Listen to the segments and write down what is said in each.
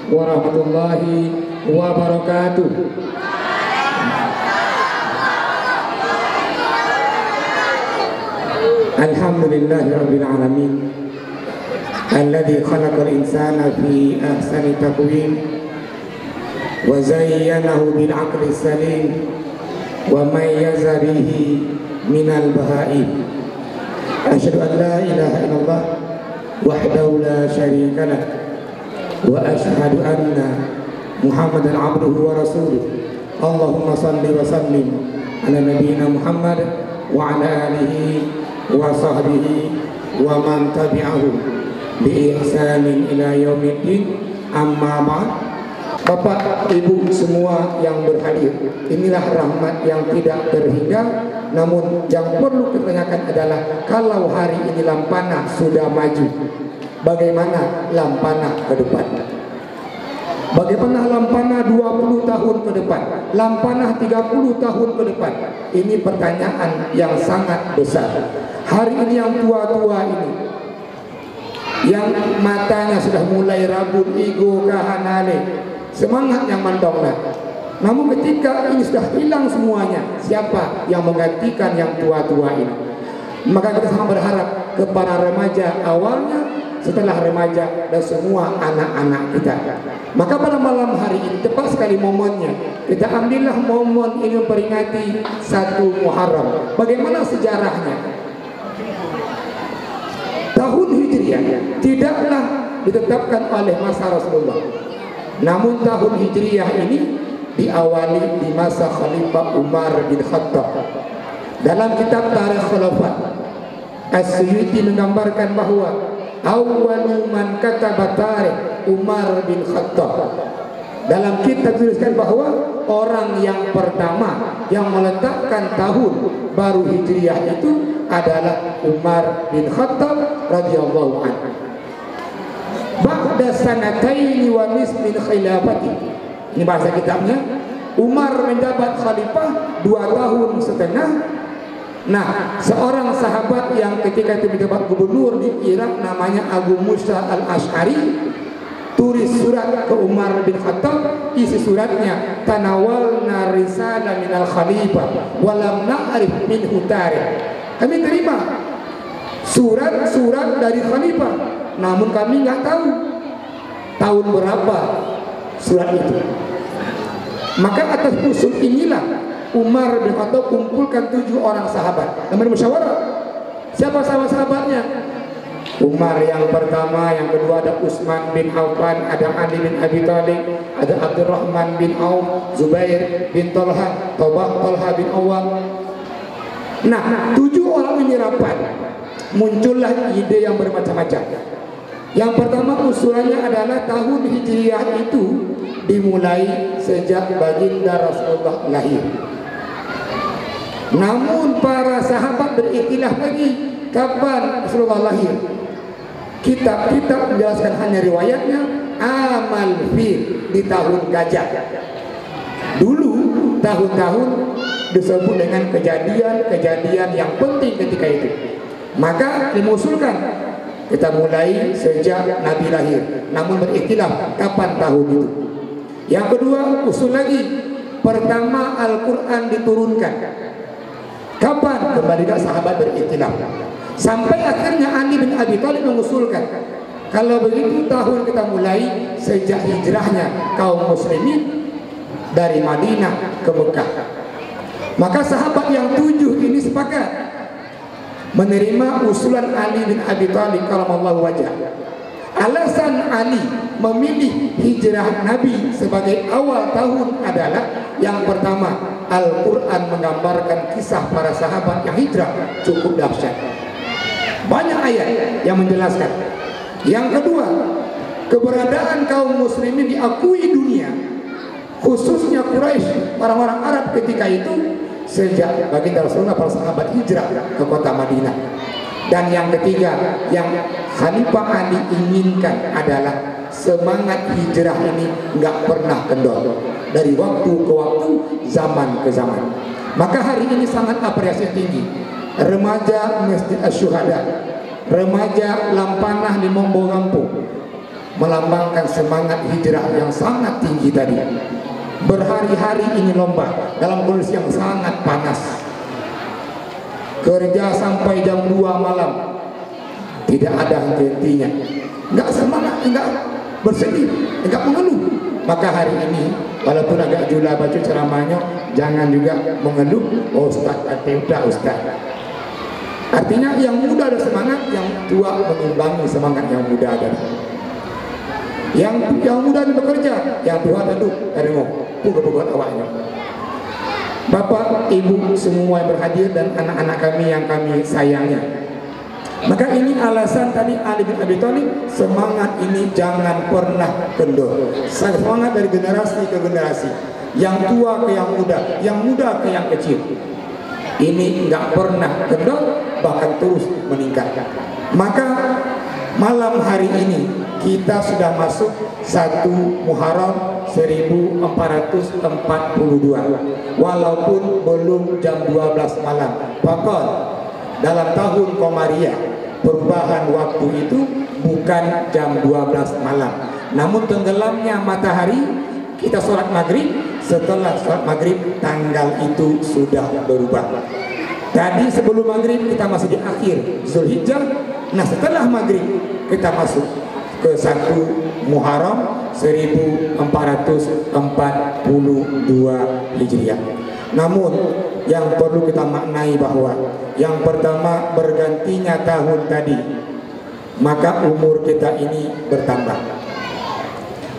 warahmatullahi wabarakatuh. Alhamdulillahi rabbil alamin alladzi khalaqal insana fi ahsani taqwim wa zayyanahu bil aqli salim wa mayyaza bihi minal bahaim. Asyhadu an la ilaha illallah wahdahu la syarika lah wa asyhadu anna Muhammadan abduhu wa rasuluh. Allahumma salli wa sallim ala nabiyyina Muhammad wa ala alihi wa sahbihi wa man tabi'ahum bi ihsanin ila yaumiddin. Amma ba'd. Bapak, Ibu semua yang berhadir, inilah rahmat yang tidak terhingga. Namun yang perlu ditanyakan adalah, kalau hari ini Lampana sudah maju, bagaimana Lampana ke depan? Bagaimana Lampana 20 tahun ke depan? Lampana 30 tahun ke depan? Ini pertanyaan yang sangat besar. Hari ini yang tua-tua ini, yang matanya sudah mulai rabun, igo kahanale, semangat yang mandonglah. Namun ketika ini sudah hilang semuanya, siapa yang menggantikan yang tua-tua ini? Maka kita sangat berharap kepada remaja awalnya, setelah remaja, dan semua anak-anak kita. Maka pada malam hari ini tepat sekali momennya, kita ambillah momen ini memperingati 1 Muharram. Bagaimana sejarahnya? Tahun Hijriah tidaklah ditetapkan oleh masa Rasulullah, namun tahun Hijriah ini diawali di masa Khalifah Umar bin Khattab. Dalam kitab Tarikh Khilafah, As-Suyuti menggambarkan bahwa awwalu man kataba tarikh Umar bin Khattab. Dalam kitab tuliskan bahwa orang yang pertama yang meletakkan tahun baru Hijriah itu adalah Umar bin Khattab radhiyallahu anhu. Ba'da sanataini wa nisfin khilafati. Ini bahasa kitabnya. Umar menjabat khalifah 2 tahun setengah. Nah, seorang sahabat yang ketika itu menjabat gubernur di Irak namanya Abu Musa al-Ash'ari tulis surat ke Umar bin Khattab. Isi suratnya, tanawalna risalah minal khalifah walam na'rif minhu tarikh. Kami terima surat-surat dari khalifah, namun kami nggak tahu tahun berapa surat itu. Maka atas usul inilah Umar bin Khattab kumpulkan 7 orang sahabat dan bermusyawarah. Siapa sahabat-sahabatnya? Umar yang pertama, yang kedua ada Utsman bin Affan, ada Ali bin Abi Thalib, ada Abdurrahman bin Auf, Zubair bin Talha, Talha bin Awam. Nah, 7 orang ini rapat, muncullah ide yang bermacam-macam. Yang pertama usulannya adalah tahun Hijriah itu dimulai sejak baginda Rasulullah lahir. Namun para sahabat berikhtilaf lagi kapan Rasulullah lahir. Kitab-kitab menjelaskan hanya riwayatnya amal fil, di tahun gajah. Dulu tahun-tahun disebut dengan kejadian-kejadian yang penting ketika itu. Maka dimusulkan kita mulai sejak Nabi lahir, namun berikhtilaf kapan tahun itu. Yang kedua usul lagi, pertama Al-Quran diturunkan kapan? Kembali ke sahabat berikhtilaf. Sampai akhirnya Ali bin Abi Thalib mengusulkan, kalau begitu tahun kita mulai sejak hijrahnya kaum muslimin dari Madinah ke Mekah. Maka sahabat yang 7 ini sepakat menerima usulan Ali bin Abi Thalib karamallahu wajhah. Alasan Ali memilih hijrah Nabi sebagai awal tahun adalah, yang pertama, Al-Quran menggambarkan kisah para sahabat yang hijrah cukup dahsyat. Banyak ayat yang menjelaskan. Yang kedua, keberadaan kaum muslimin diakui dunia, khususnya Quraisy, orang-orang Arab ketika itu, sejak baginda Rasulullah para sahabat hijrah ke kota Madinah. Dan yang ketiga, yang Khalifah Ali inginkan adalah semangat hijrah ini nggak pernah kendor dari waktu ke waktu, zaman ke zaman. Maka hari ini sangat apresiasi tinggi remaja Masjid Asy-Syuhada, remaja Lampanah di Mombo Gampung, melambangkan semangat hijrah yang sangat tinggi tadi. Berhari-hari ini lomba dalam kondisi yang sangat panas, kerja sampai jam 2 malam, tidak ada henti-hentinya, nggak semangat, nggak bersedih, nggak mengeluh. Maka hari ini walaupun agak jula baju ceramahnya, jangan juga mengeluh. Oh Ustaz, udah Ustaz. Artinya yang muda ada semangat, yang tua mengimbangi semangat yang muda ada. Yang muda ini bekerja, yang tua tentu dari pukul awalnya. Bapak, Ibu semua yang berhadir dan anak-anak kami yang kami sayangi. Maka ini alasan tadi Ali bin Abi Thalib, semangat ini jangan pernah kendor. Semangat dari generasi ke generasi, yang tua ke yang muda ke yang kecil. Ini nggak pernah kendor, bahkan terus meningkat. Maka malam hari ini kita sudah masuk 1 Muharram 1442, walaupun belum jam 12 malam. Bahkan dalam tahun Komariah, perubahan waktu itu bukan jam 12 malam, namun tenggelamnya matahari, kita sholat maghrib, setelah sholat maghrib tanggal itu sudah berubah. Tadi sebelum maghrib kita masih di akhir Zulhijjah. Nah setelah maghrib kita masuk ke 1 Muharram 1442 Hijriah. Namun yang perlu kita maknai bahwa yang pertama, bergantinya tahun tadi, maka umur kita ini bertambah.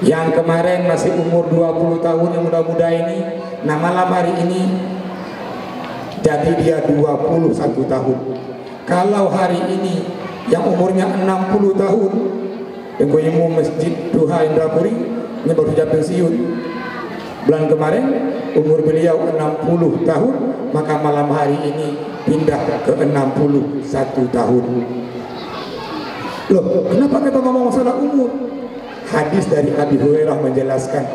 Yang kemarin masih umur 20 tahun yang muda-muda ini, nah malam hari ini jadi dia 21 tahun. Kalau hari ini yang umurnya 60 tahun, Tenggoyemu Masjid Duha Indrapuri ini baru saja pensiun bulan kemarin, umur beliau 60 tahun, maka malam hari ini pindah ke 61 tahun. Loh, kenapa kita ngomong masalah umur? Hadis dari Abi Hurairah menjelaskan,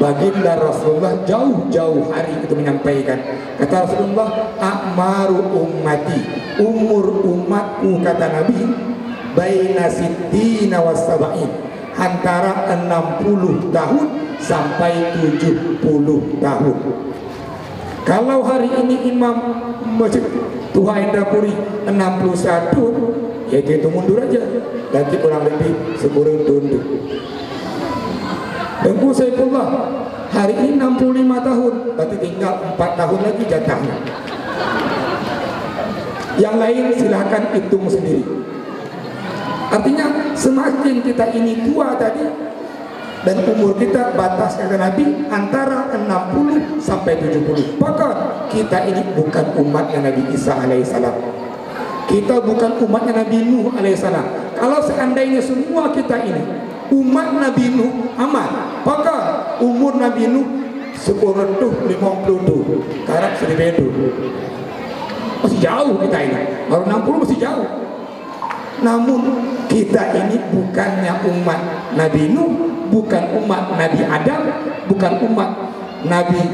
baginda Rasulullah jauh-jauh hari itu menyampaikan, kata Rasulullah, akmaru ummati, umur umatku, kata Nabi, baina sittina was sab'in, antara 60 tahun sampai 70 tahun. Kalau hari ini Imam Masjid Duha Indrapuri 61, ya itu mundur aja, nanti kurang lebih sekurang tunduk. Tengku Saifullah hari ini 65 tahun, berarti tinggal 4 tahun lagi jatahnya. Yang lain silahkan hitung sendiri. Artinya semakin kita ini tua tadi, dan umur kita batas kata Nabi antara 60 sampai 70. Bahkan kita ini bukan umatnya Nabi Isa alaihissalam, kita bukan umatnya Nabi Nuh alaihissalam. Kalau seandainya semua kita ini umat Nabi Nuh aman, maka umur Nabi Nuh 10 tuh 50 tuh karena 1000 masih jauh kita ini, baru 60 masih jauh. Namun kita ini bukannya umat Nabi Nuh, bukan umat Nabi Adam, bukan umat Nabi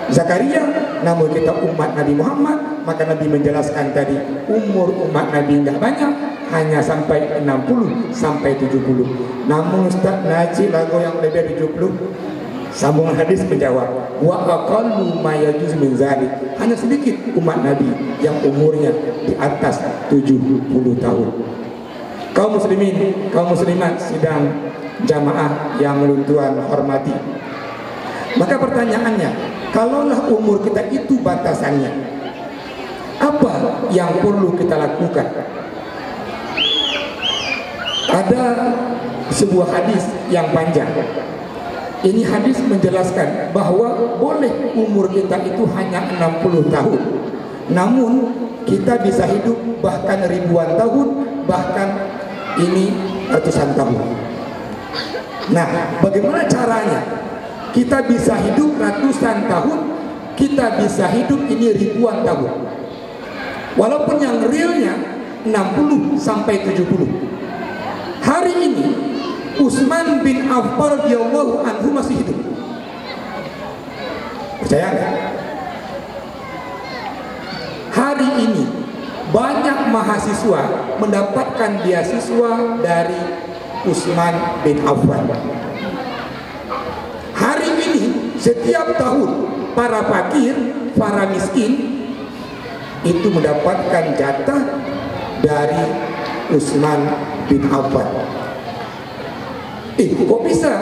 Zakaria, namun kita umat Nabi Muhammad. Maka Nabi menjelaskan tadi, umur umat Nabi enggak banyak, hanya sampai 60 sampai 70. Namun Ustaz Najib lagu yang lebih 70. Sambungan hadis menjawab, wa aqallu ma yajuz min zalik, hanya sedikit umat Nabi yang umurnya di atas 70 tahun. Kaum muslimin, kaum muslimat sidang jamaah yang Tuhan hormati. Maka pertanyaannya, kalaulah umur kita itu batasannya, apa yang perlu kita lakukan? Ada sebuah hadis yang panjang. Ini hadis menjelaskan bahwa boleh umur kita itu hanya 60 tahun, namun kita bisa hidup bahkan ribuan tahun, bahkan ini ratusan tahun. Nah, bagaimana caranya kita bisa hidup ratusan tahun, kita bisa hidup ini ribuan tahun, walaupun yang realnya 60 sampai 70. Hari ini Utsman bin Affan radhiyallahu anhu masih hidup. Percaya nggak? Hari ini banyak mahasiswa mendapatkan beasiswa dari Utsman bin Affan. Hari ini setiap tahun para fakir, para miskin itu mendapatkan jatah dari Utsman bin Affan. Kok bisa?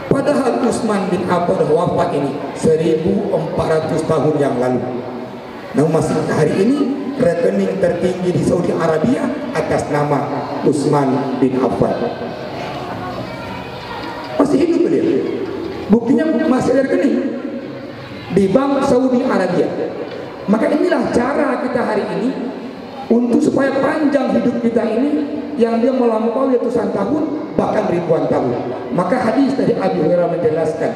Padahal Utsman bin Affan wafat ini 1400 tahun yang lalu. Namun masih hari ini rekening tertinggi di Saudi Arabia atas nama Utsman bin Affan. Masih hidup dia. Buktinya masih ada rekening di Bank Saudi Arabia. Maka inilah cara kita hari ini untuk supaya panjang hidup kita ini, yang dia melampaui ratusan tahun bahkan ribuan tahun. Maka hadis dari Abu Hurairah menjelaskan,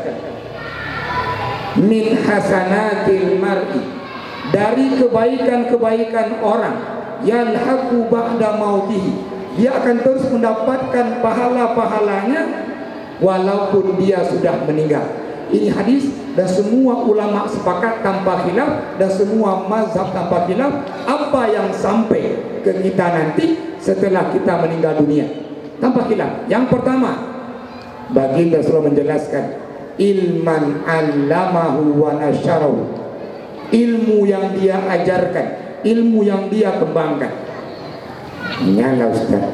min hasanatil mar'i, dari kebaikan-kebaikan orang, yalhaqu ba'da mautihi, dia akan terus mendapatkan pahala-pahalanya walaupun dia sudah meninggal. Ini hadis dan semua ulama sepakat tanpa khilaf, dan semua mazhab tanpa khilaf, apa yang sampai ke kita nanti setelah kita meninggal dunia tanpa khilaf. Yang pertama, baginda Rasulullah menjelaskan, ilman allamahu wa nasyarahu, ilmu yang dia ajarkan, ilmu yang dia kembangkan. Nyala Ustaz,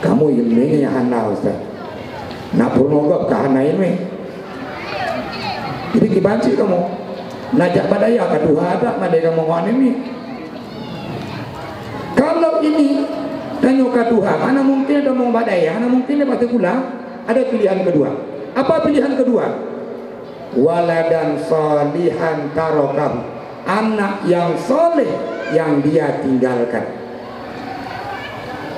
kamu ilmunya hana Ustaz, nak purnogap ke hana ini. Jadi kibanci kamu najak badaya kedua ada madai kamu ngomong ini. Kalau ini tanya kedua, mana mungkin ada mau badaya, mana mungkin ada gula. Ada pilihan kedua. Apa pilihan kedua? Waladan salihan tarokam, anak yang soleh yang dia tinggalkan.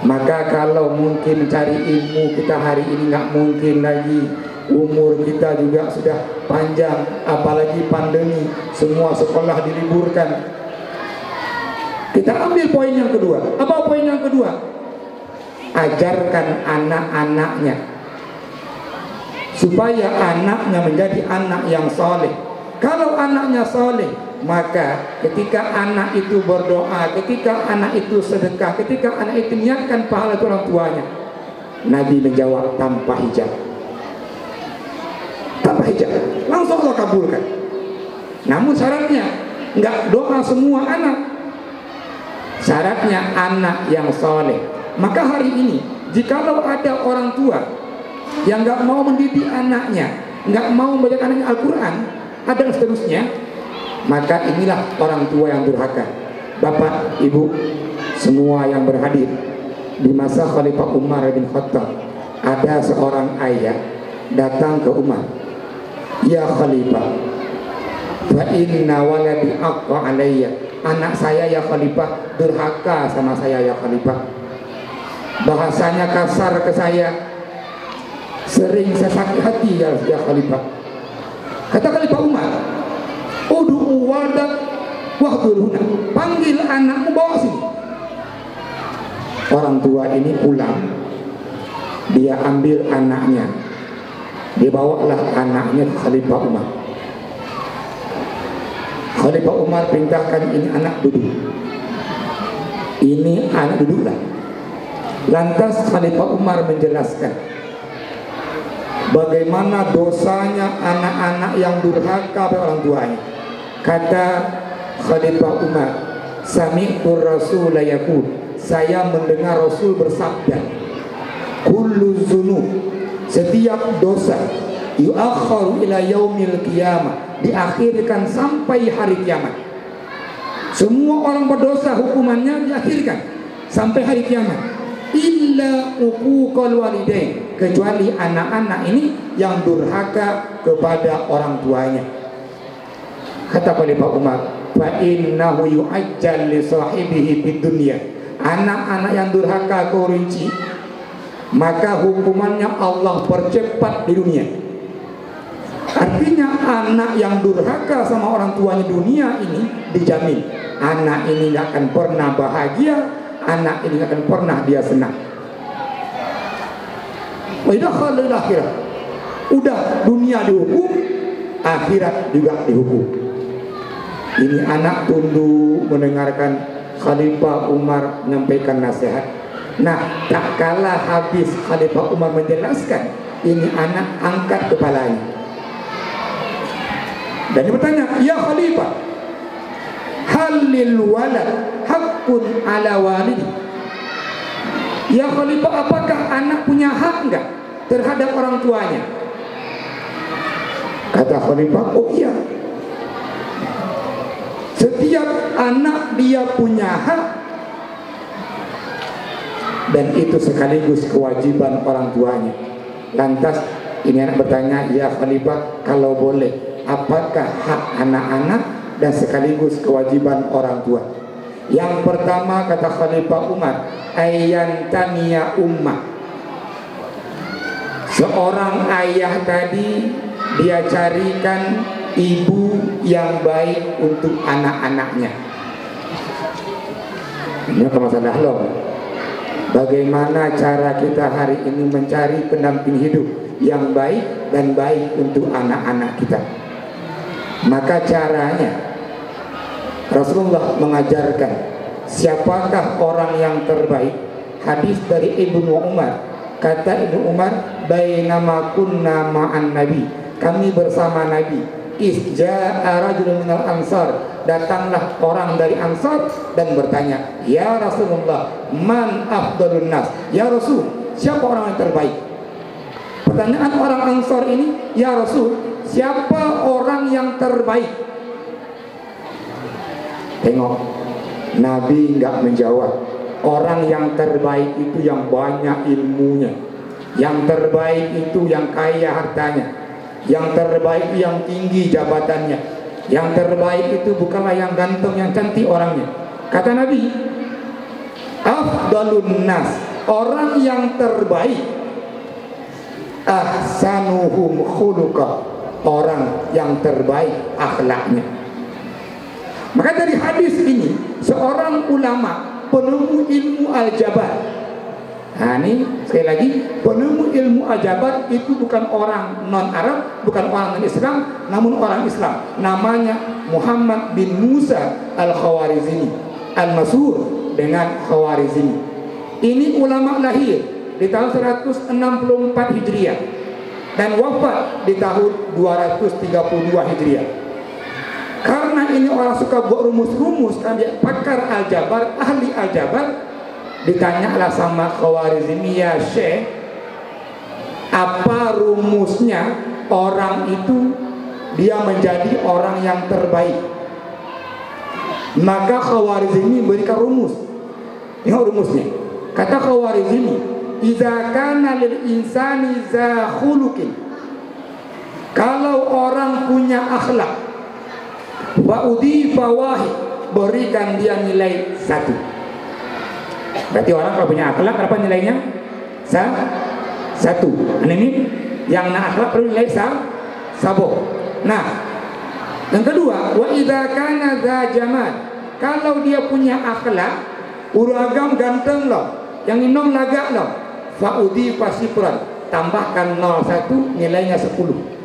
Maka kalau mungkin cari ilmu kita hari ini nggak mungkin lagi. Umur kita juga sudah panjang, apalagi pandemi, semua sekolah diliburkan. Kita ambil poin yang kedua. Apa poin yang kedua? Ajarkan anak-anaknya supaya anaknya menjadi anak yang soleh. Kalau anaknya soleh, maka ketika anak itu berdoa, ketika anak itu sedekah, ketika anak itu niatkan pahala itu orang tuanya, Nabi menjawab tanpa hijab. Tanpa hijab, langsung Allah kabulkan. Namun syaratnya nggak doa semua anak, syaratnya anak yang soleh. Maka hari ini jikalau ada orang tua yang nggak mau mendidik anaknya, nggak mau membaca anaknya Al-Quran, ada dan seterusnya, maka inilah orang tua yang durhaka. Bapak, ibu, semua yang berhadir di masa Khalifah Umar bin Khattab, ada seorang ayah datang ke Umar, ya Khalifah, fa inna waladi aqqa alayya, anak saya ya Khalifah durhaka sama saya ya Khalifah, bahasanya kasar ke saya, sering saya sakit hati ya Khalifah. Kata Khalifah Umar, ud'u wadak wahdurhuna, panggil anakmu, bawa sini. Orang tua ini pulang, dia ambil anaknya, dibawalah anaknya ke Khalifah Umar. Khalifah Umar perintahkan ini anak duduk, ini anak duduklah. Lantas Khalifah Umar menjelaskan bagaimana dosanya anak-anak yang durhaka pada orang tuanya. Kata Khalifah Umar, sami'tu Rasul yaqul, saya mendengar Rasul bersabda, kullu dzunub, setiap dosa yu'akhkharu ila yaumil qiyamah, diakhirkan sampai hari kiamat. Semua orang berdosa hukumannya diakhirkan sampai hari kiamat, illa uquqal walidain, kecuali anak-anak ini yang durhaka kepada orang tuanya. Kata Khalifah Umar, fa innahu yu'ajjal li sahibihi fid dunya, anak-anak yang durhaka kau rinci, maka hukumannya Allah percepat di dunia. Artinya anak yang durhaka sama orang tuanya dunia ini dijamin anak ini gak akan pernah bahagia, anak ini gak akan pernah dia senang. Udah dunia dihukum, akhirat juga dihukum. Ini anak tunduk mendengarkan Khalifah Umar menyampaikan nasihat. Nah, tak kalah habis Khalifah Umar menjelaskan, ini anak angkat kepalanya. Dan dia bertanya, ya Khalifah, halil walad hakun ala walidi. Ya Khalifah, apakah anak punya hak enggak terhadap orang tuanya? Kata Khalifah, oh iya, setiap anak dia punya hak, dan itu sekaligus kewajiban orang tuanya. Lantas ini anak bertanya, ya Khalifah, kalau boleh, apakah hak anak-anak dan sekaligus kewajiban orang tua? Yang pertama, kata Khalifah Umar, ayyantaniya ummah. Seorang ayah tadi, dia carikan ibu yang baik untuk anak-anaknya. Ini apa masalah loh? Bagaimana cara kita hari ini mencari pendamping hidup yang baik dan baik untuk anak-anak kita? Maka caranya, Rasulullah mengajarkan siapakah orang yang terbaik. Hadis dari Ibnu Umar, kata Ibnu Umar, bainama kunna ma'an Nabi, kami bersama Nabi, isja'a rajulun minal ansar, datanglah orang dari Ansar dan bertanya, ya Rasulullah, man afdalun nas? Ya Rasul, siapa orang yang terbaik? Pertanyaan orang Ansar ini, ya Rasul, siapa orang yang terbaik? Tengok, Nabi nggak menjawab. Orang yang terbaik itu yang banyak ilmunya, yang terbaik itu yang kaya hartanya, yang terbaik itu yang tinggi jabatannya, yang terbaik itu bukanlah yang ganteng, yang cantik orangnya. Kata Nabi, afdalun nas, orang yang terbaik, ahsanuhum khuluqa, orang yang terbaik akhlaknya. Maka dari hadis ini, seorang ulama penemu ilmu al-jabar. Nah ini sekali lagi, penemu ilmu al-jabar itu bukan orang non-Arab, bukan orang non-Islam, namun orang Islam. Namanya Muhammad bin Musa al-Khawarizmi, al-masyhur dengan Khawarizmi. Ini ulama lahir di tahun 164 Hijriah dan wafat di tahun 232 Hijriah. Karena ini orang suka buat rumus-rumus, kan dia pakar al-jabar, ahli al-jabar, ditanyalah sama Khawarizmi, ya Syekh, apa rumusnya orang itu dia menjadi orang yang terbaik? Maka Khawarizmi berikan rumus. Ini rumusnya. Kata Khawarizmi, idza kana lil insani za khuluqin, kalau orang punya akhlak, fa'udhifa wahid, berikan dia nilai 1. Berarti orang kalau punya akhlak berapa nilainya? 1. Ini yang nak akhlak perlu nilai 1. Nah, yang kedua, wa idza kana dza jamal, kalau dia punya akhlak, uragam ganteng loh, yang minum lagak loh, fa'udhifa sifran, tambahkan 01, nilainya 10.